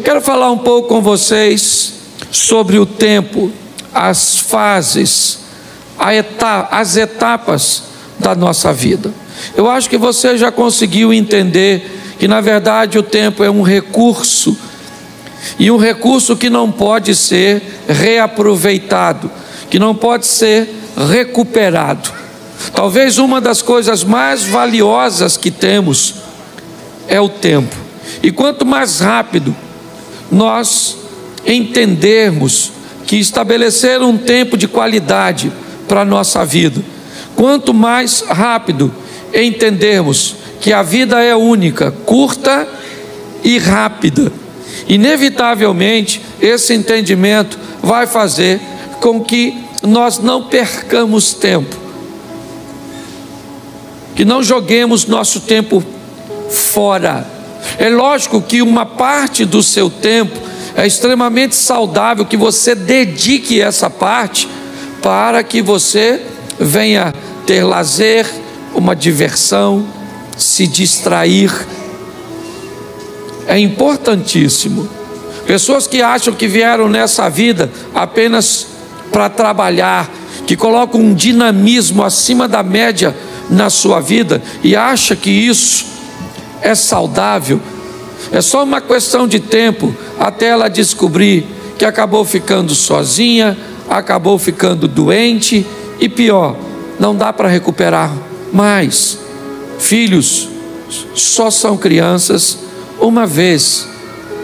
Quero falar um pouco com vocês sobre o tempo, as fases, as etapas da nossa vida. Eu acho que você já conseguiu entender que na verdade o tempo é um recurso, e um recurso que não pode ser reaproveitado, que não pode ser recuperado. Talvez uma das coisas mais valiosas que temos é o tempo. E quanto mais rápido nós entendermos que estabelecer um tempo de qualidade para a nossa vida, quanto mais rápido entendermos que a vida é única, curta e rápida, inevitavelmente esse entendimento vai fazer com que nós não percamos tempo, que não joguemos nosso tempo fora. É lógico que uma parte do seu tempo é extremamente saudável que você dedique essa parte para que você venha ter lazer, uma diversão, se distrair. É importantíssimo. Pessoas que acham que vieram nessa vida apenas para trabalhar, que colocam um dinamismo acima da média na sua vida e acha que isso é saudável, é só uma questão de tempo até ela descobrir que acabou ficando sozinha, acabou ficando doente e pior, não dá para recuperar mais. Filhos só são crianças uma vez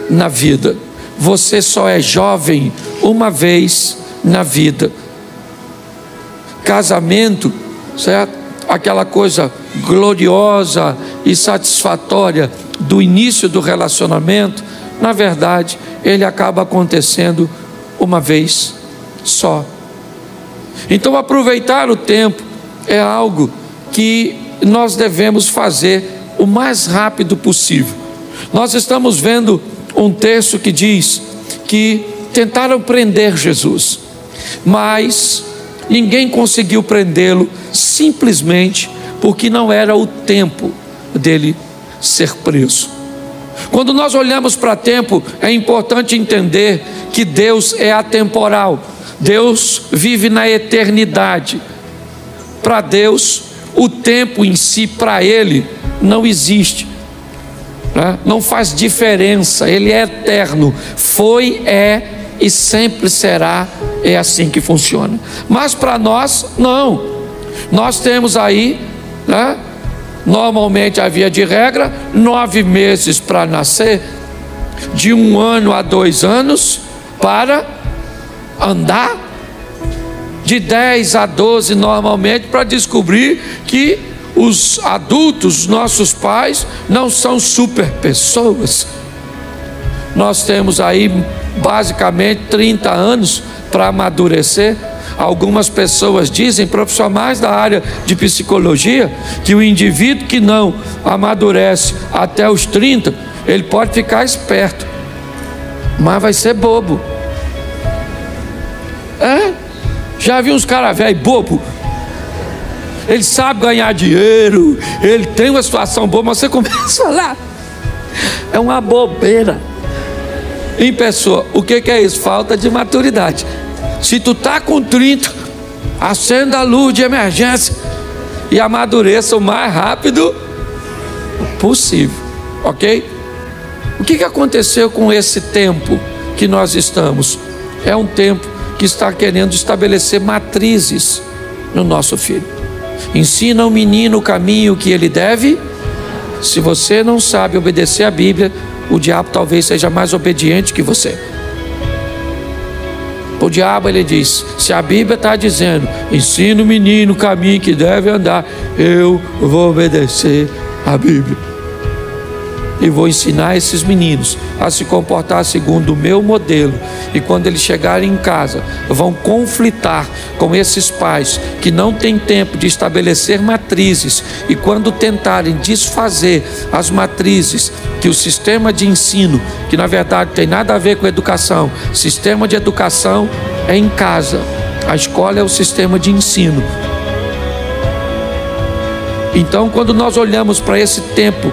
na vida. Você só é jovem uma vez na vida. Casamento, certo? Aquela coisa gloriosa e satisfatória do início do relacionamento, na verdade, ele acaba acontecendo uma vez só. Então, aproveitar o tempo é algo que nós devemos fazer o mais rápido possível. Nós estamos vendo um texto que diz que tentaram prender Jesus, mas ninguém conseguiu prendê-lo, simplesmente porque não era o tempo dele ser preso. Quando nós olhamos para tempo, é importante entender que Deus é atemporal. Deus vive na eternidade. Para Deus, o tempo em si, para Ele, não existe, né? Não faz diferença. Ele é eterno. Foi, é e sempre será. É assim que funciona. Mas para nós, não. Nós temos aí, né, normalmente a via de regra, 9 meses para nascer, de 1 ano a 2 anos para andar, de 10 a 12 normalmente para descobrir que os adultos, nossos pais, não são super pessoas. Nós temos aí basicamente 30 anos para amadurecer. Algumas pessoas dizem, profissionais da área de psicologia, que o indivíduo que não amadurece até os 30, ele pode ficar esperto, mas vai ser bobo. Já vi uns caras velhos bobo. Ele sabe ganhar dinheiro, ele tem uma situação boa, mas você começa a falar, é uma bobeira. Em pessoa, o que é isso? Falta de maturidade. Se tu está com 30, acenda a luz de emergência e amadureça o mais rápido possível, ok? O que aconteceu com esse tempo que nós estamos? É um tempo que está querendo estabelecer matrizes no nosso filho. Ensina ao menino o caminho que ele deve. Se você não sabe obedecer a Bíblia, o diabo talvez seja mais obediente que você. O diabo, ele diz, se a Bíblia está dizendo, ensina o menino o caminho que deve andar, eu vou obedecer a Bíblia e vou ensinar esses meninos a se comportar segundo o meu modelo. E quando eles chegarem em casa, vão conflitar com esses pais que não têm tempo de estabelecer matrizes, e quando tentarem desfazer as matrizes que o sistema de ensino, que na verdade tem nada a ver com educação, sistema de educação é em casa, a escola é o sistema de ensino. Então, quando nós olhamos para esse tempo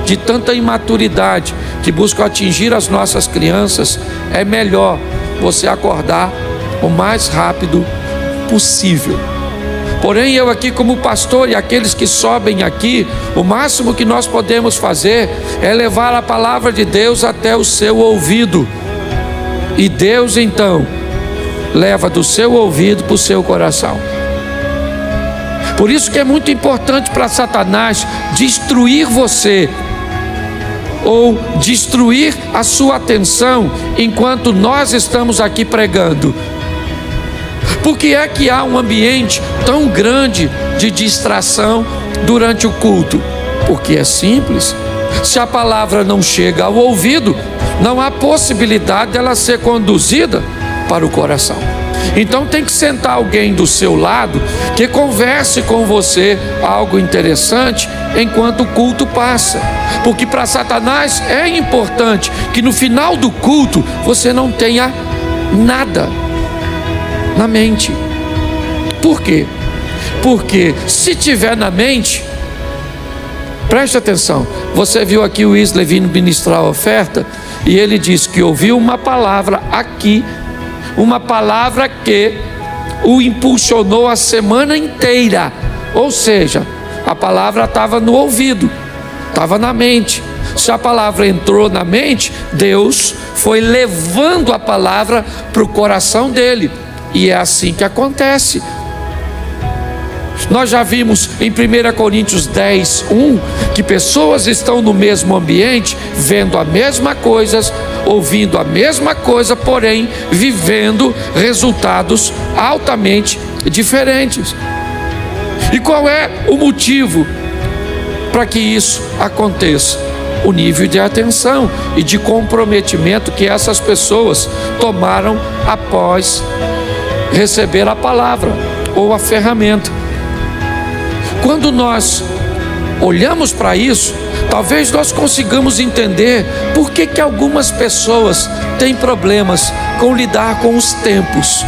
de tanta imaturidade que buscam atingir as nossas crianças, é melhor você acordar o mais rápido possível. Porém, eu aqui como pastor e aqueles que sobem aqui, o máximo que nós podemos fazer é levar a palavra de Deus até o seu ouvido. E Deus então leva do seu ouvido para o seu coração. Por isso que é muito importante para Satanás destruir você, ou destruir a sua atenção enquanto nós estamos aqui pregando. Por que é que há um ambiente tão grande de distração durante o culto? Porque é simples. Se a palavra não chega ao ouvido, não há possibilidade dela ser conduzida para o coração. Então tem que sentar alguém do seu lado que converse com você algo interessante enquanto o culto passa. Porque para Satanás é importante que no final do culto você não tenha nada na mente. Por quê? Porque se tiver na mente, preste atenção, você viu aqui o Wesley vindo ministrar a oferta, e ele disse que ouviu uma palavra aqui, uma palavra que o impulsionou a semana inteira. Ou seja, a palavra estava no ouvido, estava na mente. Se a palavra entrou na mente, Deus foi levando a palavra para o coração dele. E é assim que acontece. Nós já vimos em 1 Coríntios 10, 1, que pessoas estão no mesmo ambiente, vendo a mesma coisa, ouvindo a mesma coisa, porém vivendo resultados altamente diferentes. E qual é o motivo para que isso aconteça? O nível de atenção e de comprometimento que essas pessoas tomaram após receber a palavra ou a ferramenta. Quando nós olhamos para isso, talvez nós consigamos entender por que algumas pessoas têm problemas com lidar com os tempos.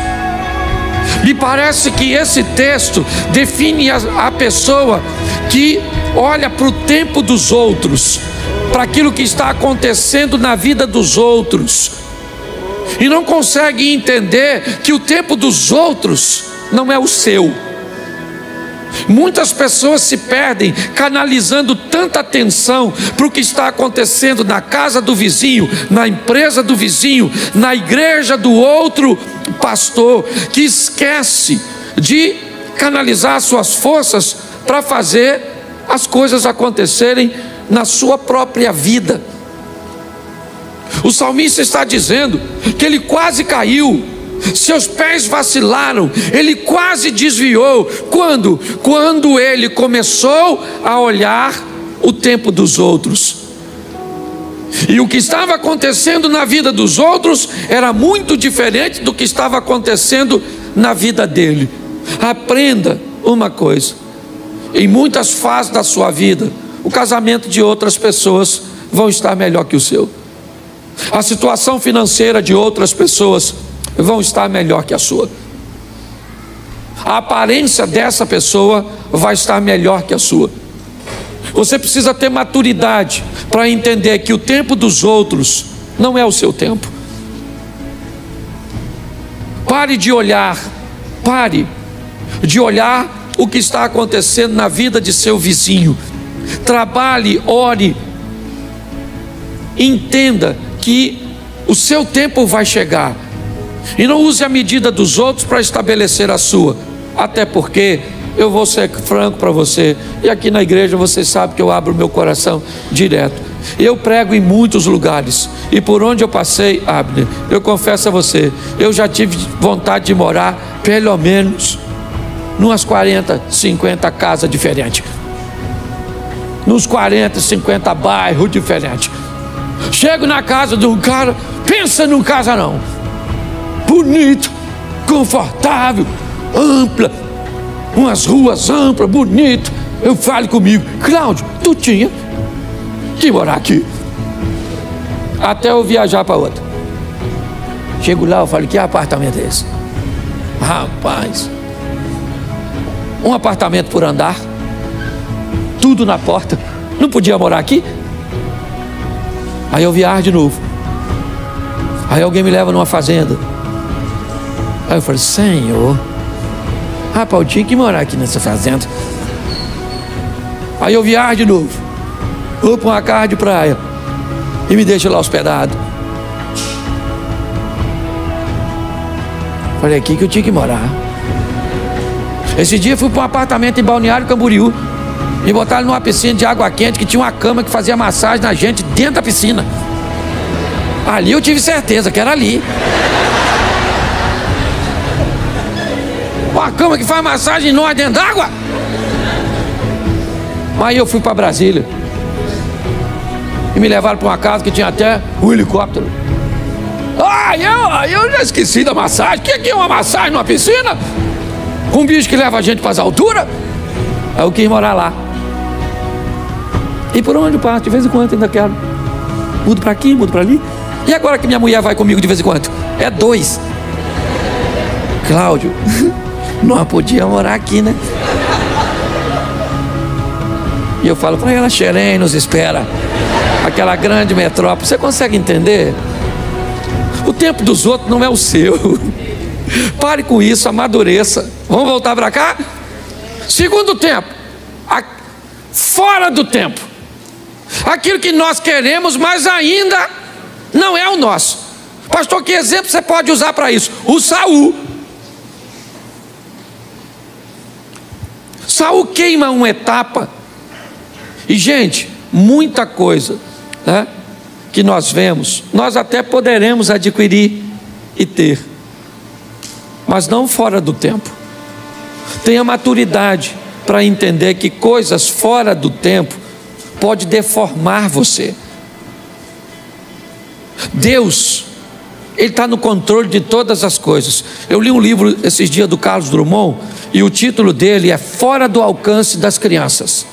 Me parece que esse texto define a pessoa que olha para o tempo dos outros, para aquilo que está acontecendo na vida dos outros, e não consegue entender que o tempo dos outros não é o seu. Muitas pessoas se perdem canalizando tanta atenção para o que está acontecendo na casa do vizinho, na empresa do vizinho, na igreja do outro pastor, que esquece de canalizar suas forças para fazer as coisas acontecerem na sua própria vida. O salmista está dizendo que ele quase caiu, seus pés vacilaram, ele quase desviou. Quando ele começou a olhar o tempo dos outros. E o que estava acontecendo na vida dos outros era muito diferente do que estava acontecendo na vida dele. Aprenda uma coisa: em muitas fases da sua vida, o casamento de outras pessoas vão estar melhor que o seu. A situação financeira de outras pessoas vão estar melhor que a sua. A aparência dessa pessoa vai estar melhor que a sua. Você precisa ter maturidade para entender que o tempo dos outros não é o seu tempo. Pare de olhar o que está acontecendo na vida de seu vizinho. Trabalhe, ore, entenda que o seu tempo vai chegar. E não use a medida dos outros para estabelecer a sua. Até porque, eu vou ser franco para você, e aqui na igreja você sabe que eu abro meu coração direto. Eu prego em muitos lugares, e por onde eu passei, Abner, eu confesso a você, eu já tive vontade de morar pelo menos numas 40, 50 casas diferentes, nos 40, 50 bairros diferentes. Chego na casa de um cara, pensa num casarão bonito, confortável, ampla, umas ruas amplas, bonito. Eu falo comigo: Cláudio, tu tinha que morar aqui. Até eu viajar para outra. Chego lá, eu falo: que apartamento é esse? Rapaz, um apartamento por andar, tudo na porta. Não podia morar aqui? Aí eu viajo de novo. Aí alguém me leva numa fazenda. Aí eu falei, Senhor, rapaz, eu tinha que morar aqui nessa fazenda. Aí eu viajo de novo. Vou para uma casa de praia e me deixa lá hospedado. Falei, aqui que eu tinha que morar. Esse dia eu fui para um apartamento em Balneário Camboriú. Me botaram numa piscina de água quente que tinha uma cama que fazia massagem na gente dentro da piscina. Ali eu tive certeza que era ali. Uma cama que faz massagem em nós dentro d'água. Aí eu fui para Brasília e me levaram para uma casa que tinha até um helicóptero. Eu já esqueci da massagem. O que é uma massagem numa piscina? Com um bicho que leva a gente para as alturas? Aí eu quis morar lá. E por onde eu passo, de vez em quando ainda quero. Mudo para aqui, mudo para ali. E agora que minha mulher vai comigo de vez em quando? É 2. Cláudio, não podia morar aqui, né? E eu falo para ela, Xerém nos espera. Aquela grande metrópole. Você consegue entender? O tempo dos outros não é o seu. Pare com isso, amadureça. Vamos voltar para cá? Segundo tempo, fora do tempo. Aquilo que nós queremos, mas ainda não é o nosso. Pastor, que exemplo você pode usar para isso? O Saul. Saul queima uma etapa. E gente, muita coisa, né, que nós vemos, nós até poderemos adquirir e ter, mas não fora do tempo. Tenha maturidade para entender que coisas fora do tempo pode deformar você. Deus, Ele está no controle de todas as coisas. Eu li um livro esses dias do Carlos Drummond, e o título dele é Fora do Alcance das Crianças.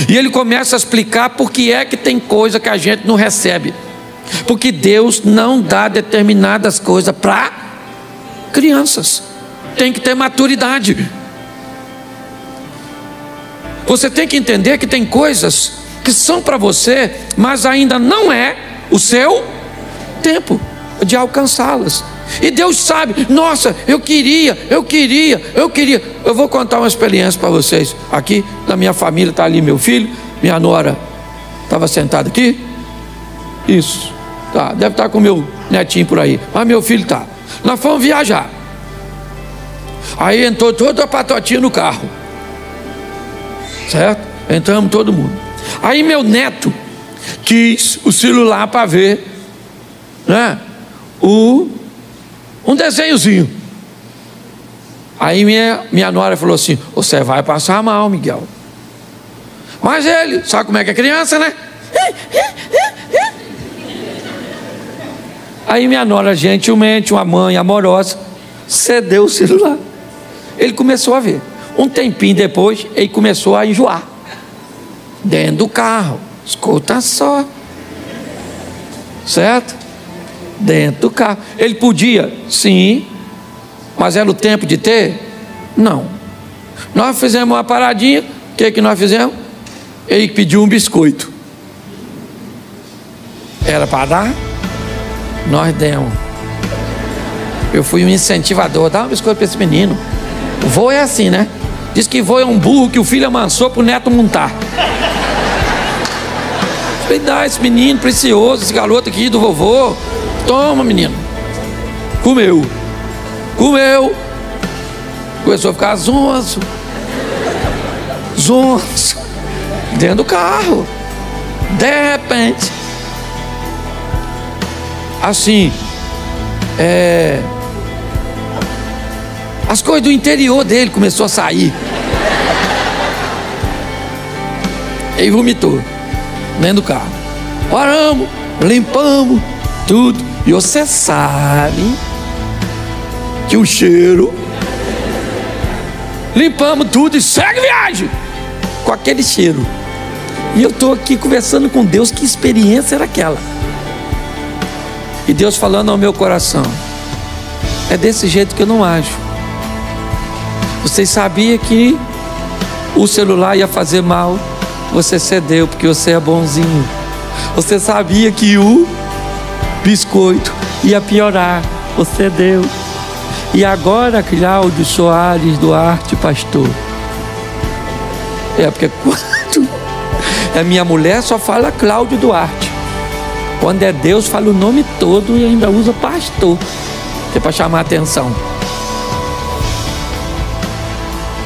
E ele começa a explicar por que é que tem coisa que a gente não recebe. Porque Deus não dá determinadas coisas para crianças. Tem que ter maturidade. Você tem que entender que tem coisas que são para você, mas ainda não é o seu tempo de alcançá-las. E Deus sabe, nossa, eu queria. Eu vou contar uma experiência para vocês. Aqui na minha família está ali meu filho, minha nora estava sentada aqui. Isso, tá, deve estar com meu netinho por aí, mas meu filho está. Nós fomos viajar. Aí entrou toda a patotinha no carro, certo? Entramos todo mundo. Aí meu neto quis o celular para ver, né, um desenhozinho. Aí minha nora falou assim, você vai passar mal, Miguel. Mas ele, sabe como é que é criança, né? Aí minha nora, gentilmente, uma mãe amorosa, cedeu o celular. Ele começou a ver. Um tempinho depois, ele começou a enjoar. Dentro do carro, escuta só. Certo? Dentro do carro. Ele podia, sim, mas era o tempo de ter? Não. Nós fizemos uma paradinha. O que nós fizemos? Ele pediu um biscoito. Era para dar? Nós demos. Eu fui um incentivador. Dá um biscoito para esse menino. O vô é assim, né? Diz que vô é um burro que o filho amansou para o neto montar. Falei, dá esse menino precioso, esse garoto aqui do vovô. Toma, menino. Comeu. Começou a ficar zonzo. Dentro do carro. De repente, assim, as coisas do interior dele começou a sair. Ele vomitou dentro do carro. Paramos, limpamos tudo. E você sabe que o cheiro. Limpamos tudo e segue viagem com aquele cheiro. E eu estou aqui conversando com Deus. Que experiência era aquela? E Deus falando ao meu coração: é desse jeito que eu não ajo. Vocês sabiam que o celular ia fazer mal? Você cedeu porque você é bonzinho. Você sabia que o biscoito ia piorar, você deu. E agora, Cláudio Soares Duarte, pastor. Porque quando é minha mulher, só fala Cláudio Duarte. Quando é Deus, fala o nome todo e ainda usa pastor, que é para chamar a atenção.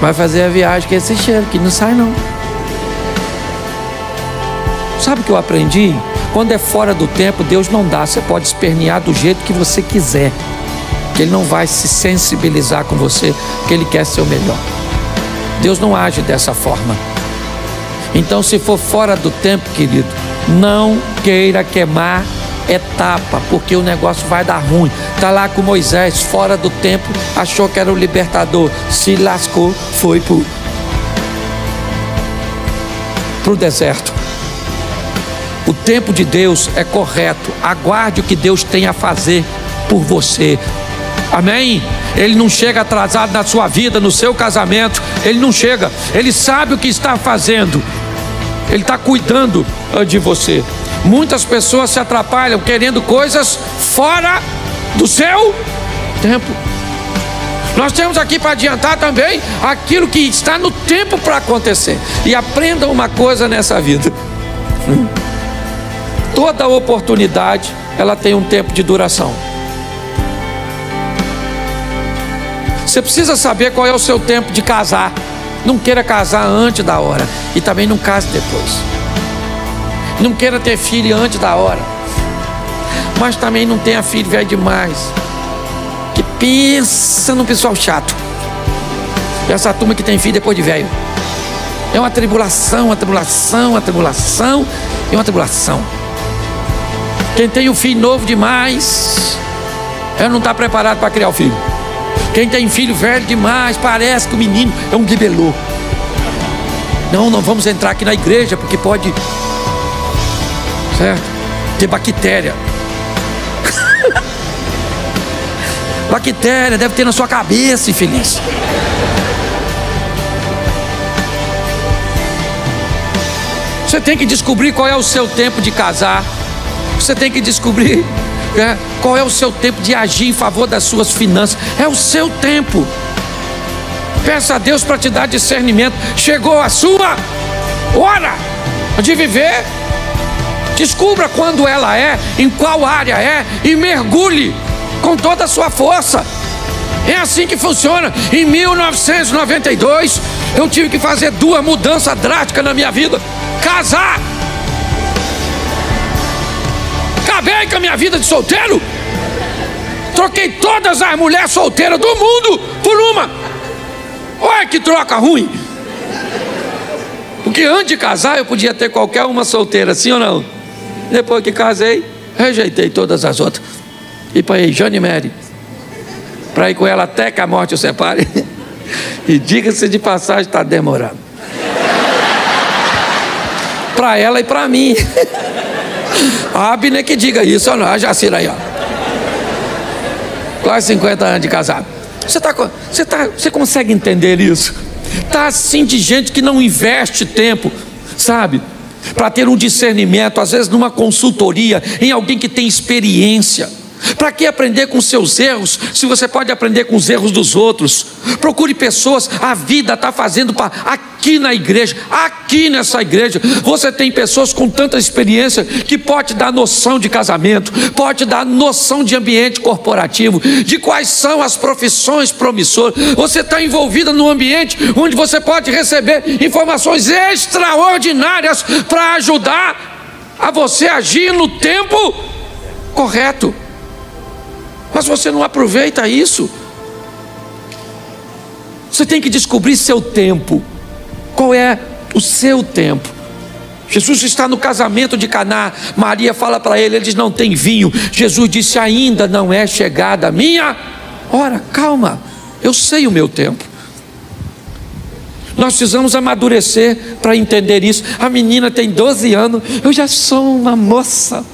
Vai fazer a viagem com esse cheiro, que não sai não. Sabe o que eu aprendi? Quando é fora do tempo, Deus não dá. Você pode espernear do jeito que você quiser, que Ele não vai se sensibilizar com você, que Ele quer ser o melhor. Deus não age dessa forma. Então, se for fora do tempo, querido, não queira queimar etapa, porque o negócio vai dar ruim. Está lá com Moisés, fora do tempo, achou que era o libertador, se lascou, foi pro deserto. O tempo de Deus é correto. Aguarde o que Deus tem a fazer por você. Amém? Ele não chega atrasado na sua vida, no seu casamento. Ele não chega. Ele sabe o que está fazendo. Ele está cuidando de você. Muitas pessoas se atrapalham querendo coisas fora do seu tempo. Nós temos aqui para adiantar também aquilo que está no tempo para acontecer. E aprenda uma coisa nessa vida. Toda oportunidade, ela tem um tempo de duração. Você precisa saber qual é o seu tempo de casar. Não queira casar antes da hora. E também não case depois. Não queira ter filho antes da hora. Mas também não tenha filho velho demais. Que pensa no pessoal chato. Essa turma que tem filho depois de velho. É uma tribulação, uma tribulação, uma tribulação e uma tribulação. Quem tem um filho novo demais, não está preparado para criar o filho. Quem tem filho velho demais, parece que o menino é um bibelô. Não vamos entrar aqui na igreja, porque pode, certo, ter bactéria. Bactéria deve ter na sua cabeça, infeliz. Você tem que descobrir qual é o seu tempo de casar. Você tem que descobrir qual é o seu tempo de agir em favor das suas finanças. É o seu tempo. Peça a Deus para te dar discernimento. Chegou a sua hora de viver. Descubra quando ela é, em qual área é, e mergulhe com toda a sua força. É assim que funciona. Em 1992 eu tive que fazer 2 mudanças drásticas na minha vida. Casar. Acabei com a minha vida de solteiro. Troquei todas as mulheres solteiras do mundo por uma. Olha que troca ruim. Porque antes de casar eu podia ter qualquer uma solteira, sim ou não? Depois que casei, rejeitei todas as outras e paguei Jane Mary para ir com ela até que a morte o separe. E diga-se de passagem, está demorando para ela e para mim. A Abner que diga isso, ou não, a Jacira aí, ó. Quase 50 anos de casado. Você consegue entender isso? Tá assim de gente que não investe tempo, sabe? Para ter um discernimento, às vezes numa consultoria, em alguém que tem experiência. Para que aprender com seus erros, se você pode aprender com os erros dos outros? Procure pessoas, a vida está fazendo aqui na igreja, aqui nessa igreja, você tem pessoas com tanta experiência que pode dar noção de casamento, pode dar noção de ambiente corporativo, de quais são as profissões promissoras. Você está envolvida num ambiente onde você pode receber informações extraordinárias para ajudar a você agir no tempo correto. Mas você não aproveita isso. Você tem que descobrir seu tempo. Qual é o seu tempo? Jesus está no casamento de Caná. Maria fala para ele, eles não têm vinho. Jesus disse, ainda não é chegada a minha hora. Calma, eu sei o meu tempo. Nós precisamos amadurecer para entender isso. A menina tem 12 anos, eu já sou uma moça.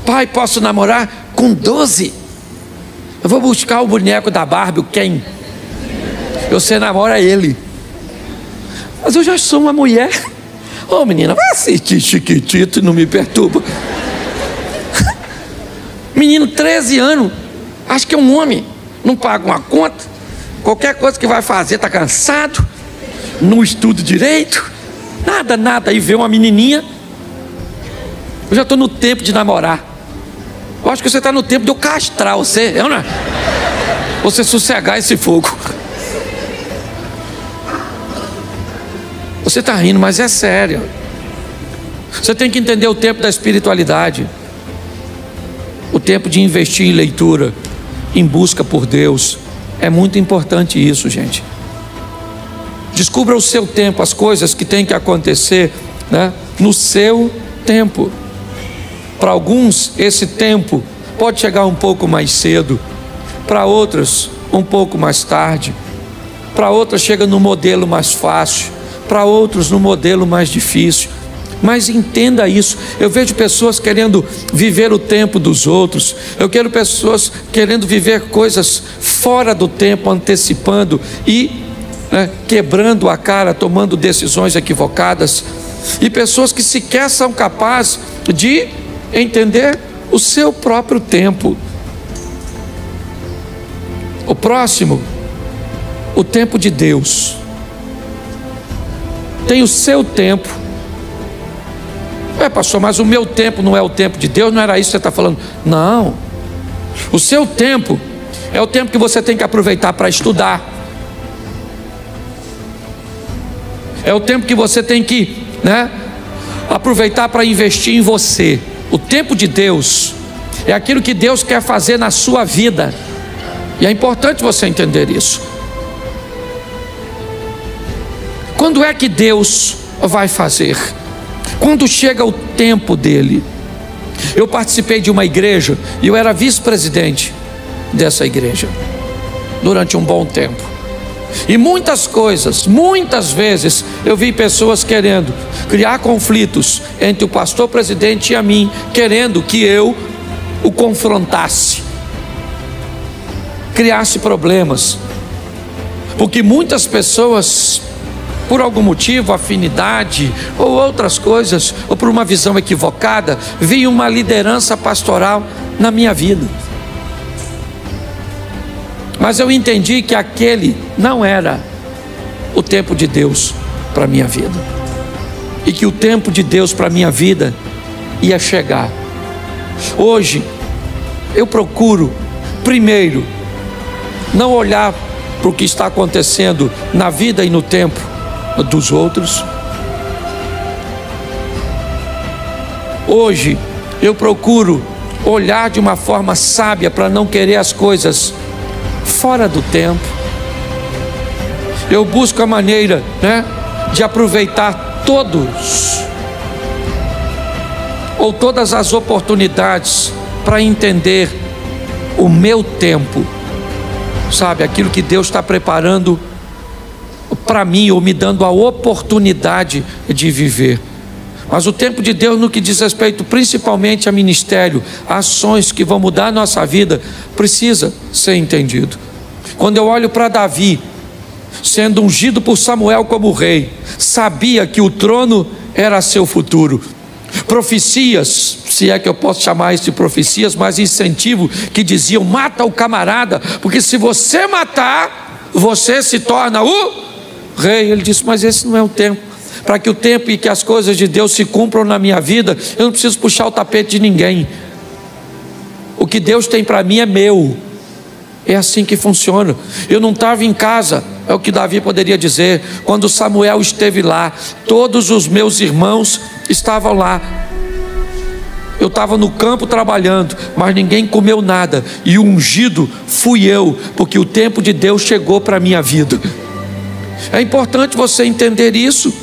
Pai, posso namorar com 12? Eu vou buscar o boneco da Barbie, o Ken. Você namora ele. Mas eu já sou uma mulher. Ô menina, vai assistir Chiquitito e não me perturba. Menino, 13 anos, acho que é um homem, não paga uma conta, qualquer coisa que vai fazer está cansado, não estuda direito, nada, aí vê uma menininha. Eu já estou no tempo de namorar. Eu acho que você está no tempo de eu castrar você, não é? Você sossegar esse fogo. Você está rindo, mas é sério. Você tem que entender o tempo da espiritualidade, o tempo de investir em leitura, em busca por Deus. É muito importante isso, gente. Descubra o seu tempo, as coisas que tem que acontecer, né, no seu tempo. Para alguns, esse tempo pode chegar um pouco mais cedo, para outros, um pouco mais tarde, para outros, chega no modelo mais fácil, para outros, no modelo mais difícil. Mas entenda isso. Eu vejo pessoas querendo viver o tempo dos outros, eu quero pessoas querendo viver coisas fora do tempo, antecipando e quebrando a cara, tomando decisões equivocadas, e pessoas que sequer são capazes de entender o seu próprio tempo. O próximo, o tempo de Deus, tem o seu tempo. Pastor, mas o meu tempo não é o tempo de Deus? Não era isso que você está falando? Não, o seu tempo é o tempo que você tem que aproveitar para estudar, é o tempo que você tem que aproveitar para investir em você. O tempo de Deus é aquilo que Deus quer fazer na sua vida, e é importante você entender isso. Quando é que Deus vai fazer? Quando chega o tempo dele. Eu participei de uma igreja e eu era vice-presidente dessa igreja durante um bom tempo, e muitas vezes eu vi pessoas querendo criar conflitos entre o pastor presidente e a mim, querendo que eu o confrontasse, criasse problemas, porque muitas pessoas, por algum motivo, afinidade ou outras coisas, ou por uma visão equivocada, viam uma liderança pastoral na minha vida. Mas eu entendi que aquele não era o tempo de Deus para a minha vida, e que o tempo de Deus para a minha vida ia chegar. Hoje eu procuro, primeiro, não olhar para o que está acontecendo na vida e no tempo dos outros. Hoje eu procuro olhar de uma forma sábia para não querer as coisas fora do tempo. Eu busco a maneira de aproveitar todas as oportunidades para entender o meu tempo, sabe, aquilo que Deus está preparando para mim, ou me dando a oportunidade de viver. Mas o tempo de Deus, no que diz respeito principalmente a ministério, a ações que vão mudar a nossa vida, precisa ser entendido. Quando eu olho para Davi, sendo ungido por Samuel como rei, sabia que o trono era seu futuro. Profecias, se é que eu posso chamar isso de profecias, mas incentivo, que diziam: mata o camarada, porque se você matar, você se torna o rei. Ele disse: mas esse não é o tempo. Para que o tempo e que as coisas de Deus se cumpram na minha vida, eu não preciso puxar o tapete de ninguém. O que Deus tem para mim é meu. É assim que funciona. Eu não estava em casa, é o que Davi poderia dizer, quando Samuel esteve lá. Todos os meus irmãos estavam lá. Eu estava no campo trabalhando, mas ninguém comeu nada, e o ungido fui eu, porque o tempo de Deus chegou para a minha vida. É importante você entender isso.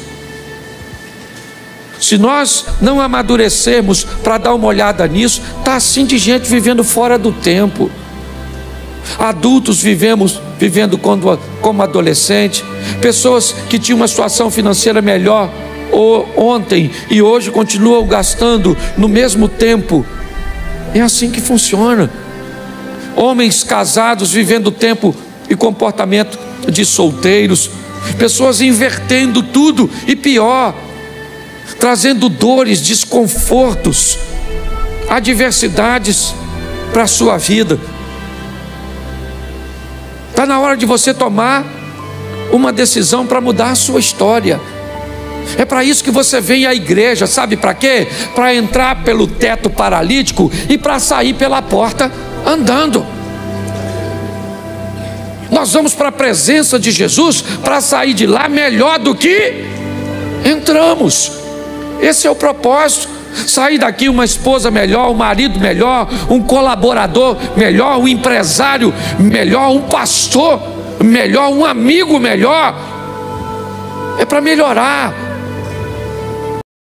Se nós não amadurecermos para dar uma olhada nisso, está assim de gente vivendo fora do tempo. Adultos vivendo como adolescente, pessoas que tinham uma situação financeira melhor ontem e hoje continuam gastando no mesmo tempo. É assim que funciona. Homens casados vivendo o tempo e comportamento de solteiros, pessoas invertendo tudo, e pior, trazendo dores, desconfortos, adversidades para a sua vida. Está na hora de você tomar uma decisão para mudar a sua história. É para isso que você vem à igreja, sabe para quê? Para entrar pelo teto paralítico e para sair pela porta andando. Nós vamos para a presença de Jesus para sair de lá melhor do que entramos. Esse é o propósito. Sair daqui uma esposa melhor, um marido melhor, um colaborador melhor, um empresário melhor, um pastor melhor, um amigo melhor. É para melhorar.